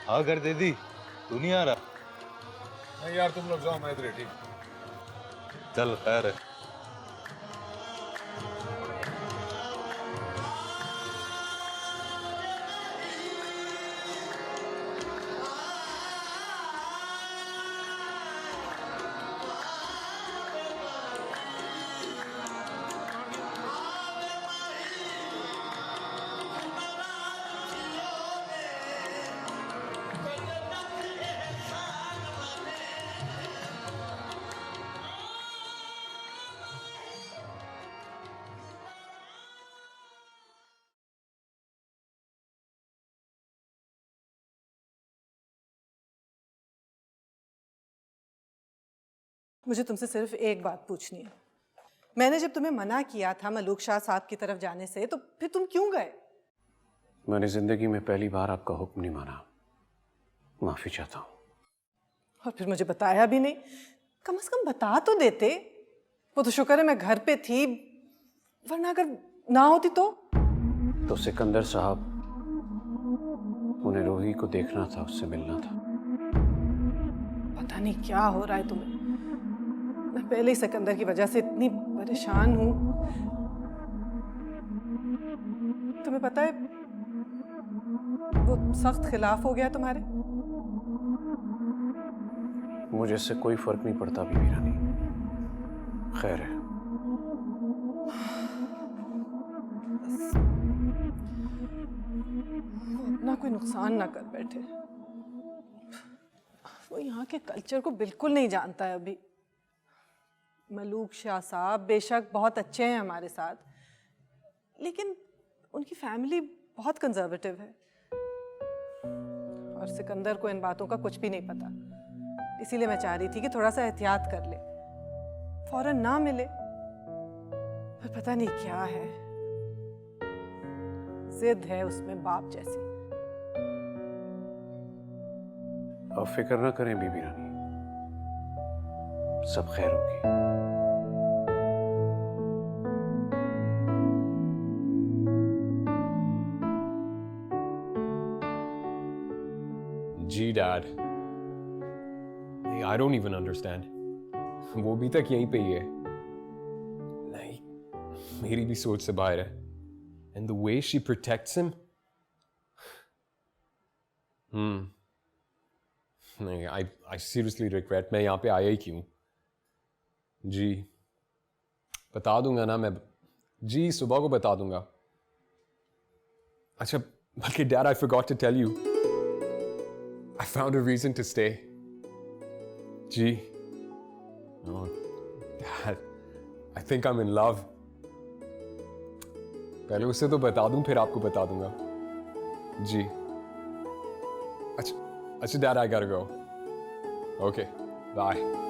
हाँ कर दे दी। तू नहीं आ रहा? नहीं यार, तुम लोग जाओ, मैं इधर ही ठीक। चल खैर है। मुझे तुमसे सिर्फ एक बात पूछनी है। मैंने जब तुम्हें मना किया था मलूक शाह साहब की तरफ जाने से, तो फिर तुम क्यों गए? मैंने जिंदगी में पहली बार आपका हुक्म नहीं माना। माफी चाहता हूँ। और फिर मुझे बताया भी नहीं। कम से कम बता तो देते। वो तो शुक्र है मैं घर पे थी, वरना अगर ना होती तो सिकंदर साहब, उन्हें रोही को देखना था, उससे मिलना था। पता नहीं क्या हो रहा है तुम्हें। मैं पहले ही सिकंदर की वजह से इतनी परेशान हूं। तुम्हें पता है वो सख्त खिलाफ हो गया तुम्हारे। मुझे इससे कोई फर्क नहीं पड़ता बीबी रानी। खैर है। अपना कोई नुकसान ना कर बैठे। वो यहाँ के कल्चर को बिल्कुल नहीं जानता है अभी। मलूक शाह साहब बेशक बहुत अच्छे हैं हमारे साथ, लेकिन उनकी फैमिली बहुत कंजर्वेटिव है और सिकंदर को इन बातों का कुछ भी नहीं पता। इसीलिए मैं चाह रही थी कि थोड़ा सा एहतियात कर ले, फौरन ना मिले। पर पता नहीं क्या है, जिद है उसमें बाप जैसी। आप फिक्र ना करें बीबी रानी, सब खैर होगी। जी dad, I don't even understand. वो भी तक यहीं पे ही है। नहीं, मेरी भी सोच से बाहर है। And the way she protects him, नहीं, आई सीरियसली रिग्रेट मैं यहाँ पे आया ही क्यों। जी बता दूंगा ना मैं। जी सुबह को बता दूंगा। अच्छा बल्कि dad, I forgot to tell you, I found a reason to stay. Gee. Oh, Dad. I think I'm in love. पहले उससे तो बता दूं, फिर आपको बता दूंगा। जी। अच्छा, Dad, I gotta go. Okay, bye.